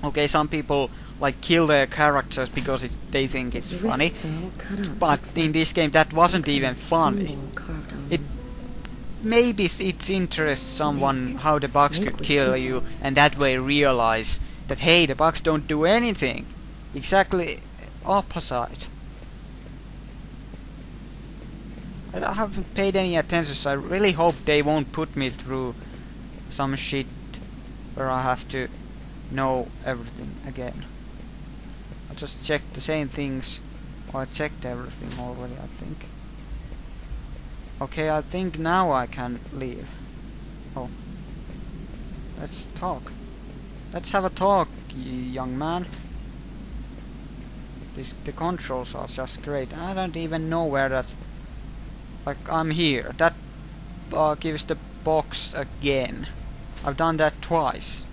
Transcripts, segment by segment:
Okay, some people like kill their characters because they think it's funny, but in this game that wasn't even funny. It maybe it interests someone how the bugs could kill you, and that way realize that hey, the bugs don't do anything. Exactly opposite. I haven't paid any attention, so I really hope they won't put me through some shit where I have to know everything again. I just checked the same things. Well, I checked everything already, I think. Okay, I think now I can leave. Oh. Let's talk. Let's have a talk, young man. The controls are just great. I don't even know where that... Like, I'm here. That gives the box again. I've done that twice.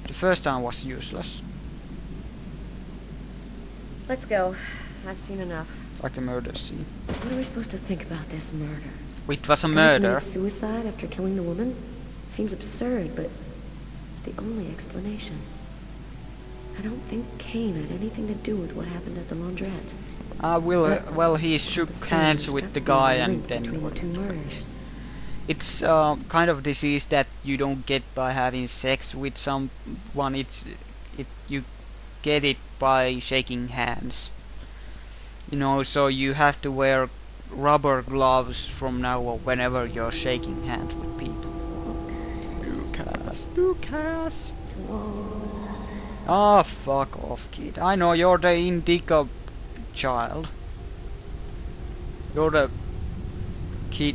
The first time was useless. Let's go. I've seen enough. Like the murder scene. What are we supposed to think about this murder? It was a Guy murder. committed suicide after killing the woman? It seems absurd, but it's the only explanation. I don't think Kane had anything to do with what happened at the laundrette. Well, he shook hands with the guy and then... It's kind of disease that you don't get by having sex with someone. You get it by shaking hands. You know, so you have to wear rubber gloves from now on whenever you're shaking hands with people. Lucas! Ah, fuck off, kid. I know you're the indica child. You're the kid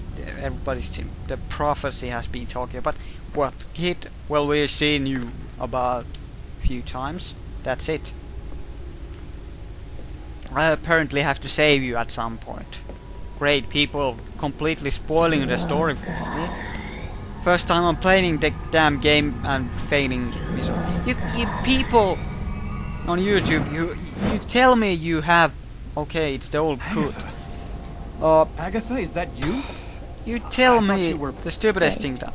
the prophecy has been talking about. What kid? Well, we've seen you about a few times. That's it. I apparently have to save you at some point. Great, people completely spoiling the story for me. First time I'm playing the damn game and failing miserably. You people on YouTube, you tell me you have... Okay, it's the old coot. Agatha, is that you? You tell me the stupidest thing that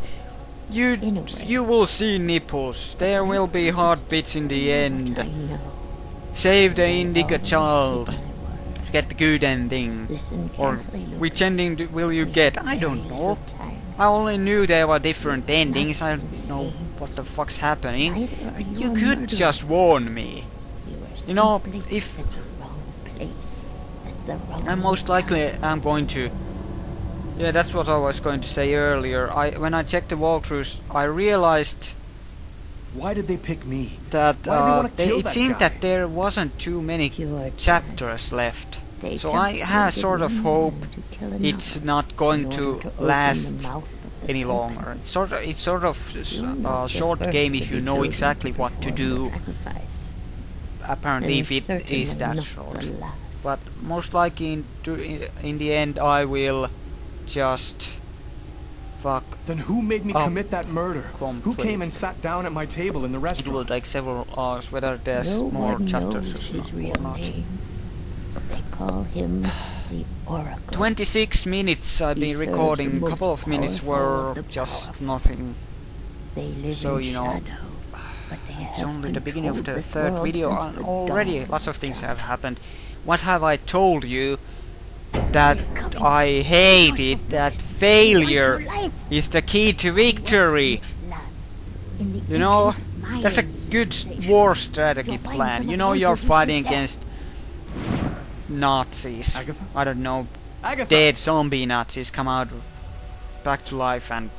you will see nipples. There will be heartbeats in the end. Save the indica child. Get the good ending. Or which ending will you get? I don't know. I only knew there were different endings. I don't know what the fuck's happening. You could just warn me. You know, if... And most likely I'm going to... Yeah, that's what I was going to say earlier. When I checked the walkthroughs, I realized... Why did they pick me? That it seemed that there wasn't too many chapters left. So I have sort of hope it's not going to last any longer. It's sort of a short game if you know exactly what to do. Apparently, if it is that short. But most likely in the end I will just fuck. Then who made me commit that murder? Complete. Who came and sat down at my table in the restaurant? It will take several hours, whether there's more chapters or not. They call him the Oracle. 26 minutes I've been recording. A couple of minutes were just nothing. So you know, it's only the beginning of the third video and already lots of things have happened. What have I told you? That I hated, that failure is the key to victory. You know, that's a good war strategy plan. You know you're fighting against Nazis. I don't know, dead zombie Nazis come out back to life and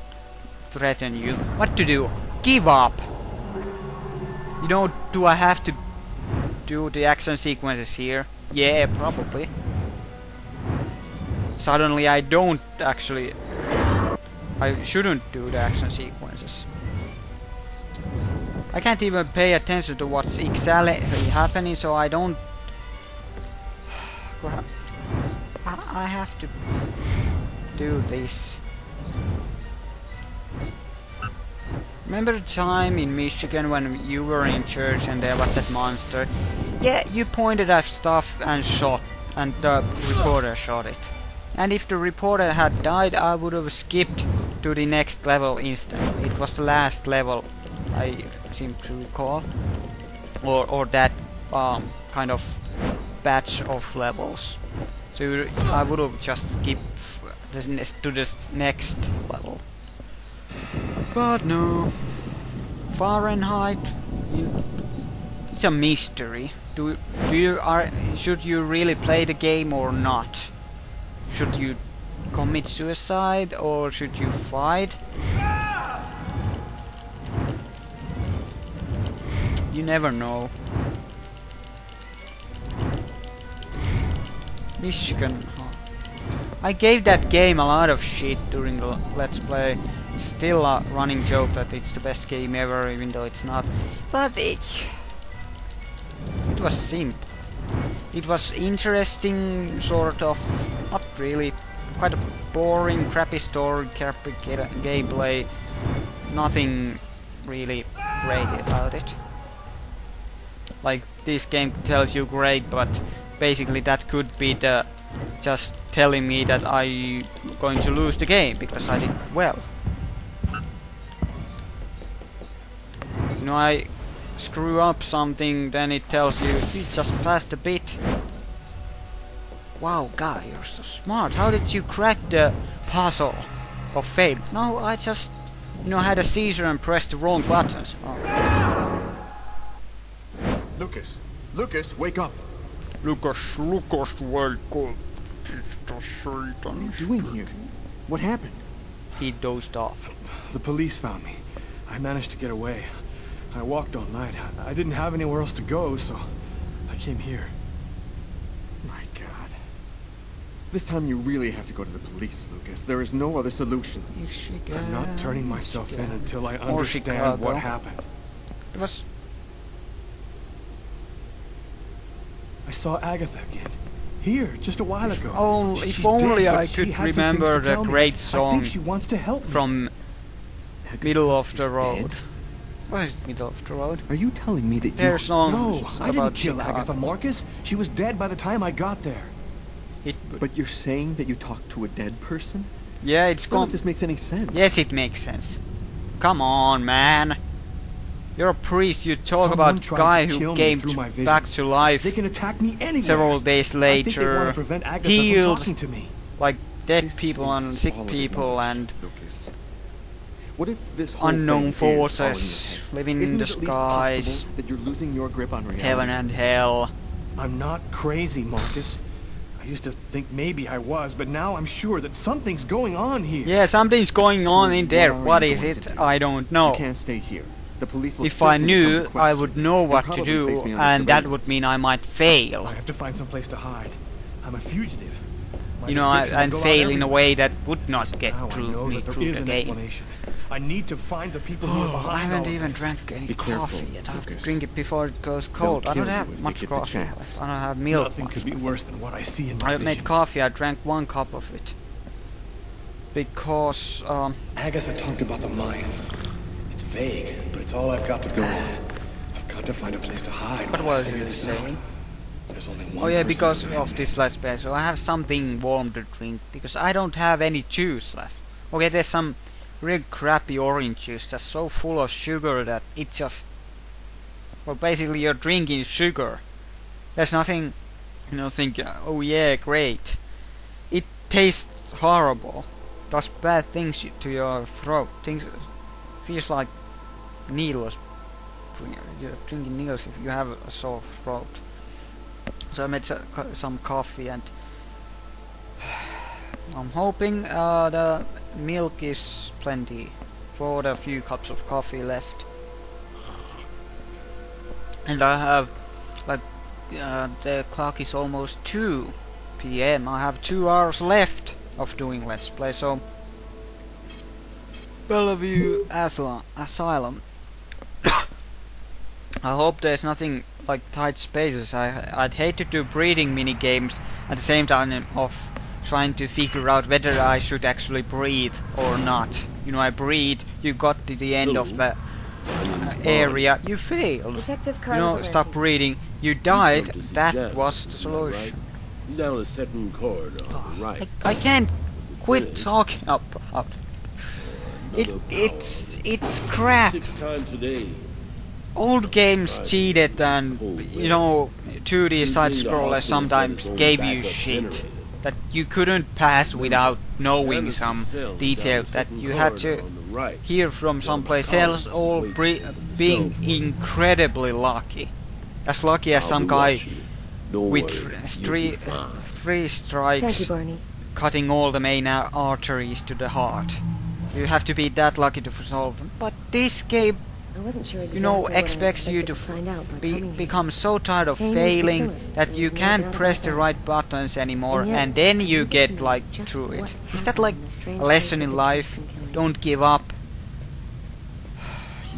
threaten you. What to do? Give up. You know, do I have to do the action sequences here? Yeah, probably. Suddenly I don't actually... I shouldn't do the action sequences. I can't even pay attention to what's exactly happening, so I don't... I have to do this. Remember the time in Michigan when you were in church and there was that monster? Yeah, you pointed at stuff and shot, and the reporter shot it. And if the reporter had died, I would have skipped to the next level instantly. It was the last level, I seem to recall. or that kind of batch of levels. So I would have just skipped to the next level. But no, Fahrenheit. It's a mystery. Should you really play the game or not? Should you commit suicide or should you fight? You never know. Michigan. I gave that game a lot of shit during the Let's Play. It's still a running joke that it's the best game ever, even though it's not. But it was simple. It was interesting, sort of. Not really. Quite a boring, crappy story, crappy gameplay. Nothing really great about it. Like, this game tells you great, but basically that could be the just telling me that I'm going to lose the game because I did well. You know, I screw up something, then it tells you just passed a bit. Wow, guy, you're so smart. How did you crack the puzzle of fate? No, I just, you know, had a seizure and pressed the wrong buttons. Oh. Lucas, wake up. Lucas, wake up. What are you doing here? What happened? He dozed off. The police found me. I managed to get away. I walked all night. I didn't have anywhere else to go, so I came here. My God. This time you really have to go to the police, Lucas. There is no other solution. I'm not turning myself in until I understand what happened. It was... I saw Agatha again. Here, just a while ago. Oh, if only I could remember the great song she wants to help me. from Middle of the Road. What is Middle of the Road? Are you telling me that Their song No, I didn't kill Chicago. Agatha, Marcus. She was dead by the time I got there. But you're saying that you talked to a dead person? Yeah, it's None of this makes any sense. Yes, it makes sense. Come on, man. You're a priest. You talk Someone about tried guy to who kill me came through my back visions. to life They can attack me anywhere. several days I think they want later, to prevent Agatha from healed talking to me. like dead This people is and sick all it people wants, and Lucas. What if this whole unknown thing is all in your forces head? living Isn't in the it at least skies, possible that you're losing your grip on reality? heaven and hell. I'm not crazy, Marcus. I used to think maybe I was, but now I'm sure that something's going on here. Yeah, something's going on in there. What are What you is going it? to do? I don't know. You can't stay here. The police will If I certainly come knew, to I question would you. know You'll what to probably do, face me under and that surveillance. would mean I might fail. I have to find some place to hide. I'm a fugitive. My You know, description and will go out fail in a everywhere. way that would not get Now I through know me that there through is the an game. explanation. I need to find the people who are Oh, behind I haven't all even of this. drank any Be careful, coffee yet. I have to Lucas. drink it before it goes cold. I kill don't you have if they much get the coffee. chance. I don't have milk. Nothing much. could be worse than what I see in my I made visions. coffee. I drank 1 cup of it because Agatha talked about the Mayans. It's vague, but it's all I've got to go on. I've got to find a place to hide. what while I was figure it this out. saying? There's only one Oh yeah, person because who can of this Let's Play, so I have something warm to drink because I don't have any juice left. Okay, there's some real crappy orange juice that's so full of sugar that it just... Well, basically you're drinking sugar. There's nothing, you know, think, oh yeah, great. It tastes horrible. Does bad things to your throat. Things feels like needles. You're drinking needles if you have a sore throat. So I made some coffee and I'm hoping the milk is plenty for the few cups of coffee left. And I have, like, the clock is almost 2 PM. I have 2 hours left of doing Let's Play, so Bellevue Asylum. I hope there's nothing like tight spaces. I'd hate to do breathing mini games at the same time of trying to figure out whether I should actually breathe or not. You know, I breathe, you got to the end of the area, you failed. Detective You know, stop breathing, you died, that was the solution. Down a certain corridor on the right. I can't quit talking about it. It's crap. 6 times a day. old games cheated, and you know, 2D side scrollers sometimes gave you shit that you couldn't pass without knowing some details that you had to hear from someplace else, or being incredibly lucky. As lucky as some guy with three strikes cutting all the main arteries to the heart. You have to be that lucky to solve them. But this game, you know, expects you to become so tired of failing that you can't press the right buttons anymore, and then you get like through it. Is that like a lesson in life? Don't give up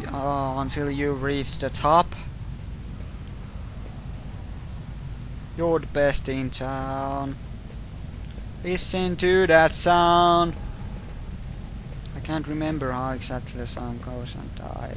until you reach the top. You're the best in town. Listen to that sound. I can't remember how exactly the song goes, and I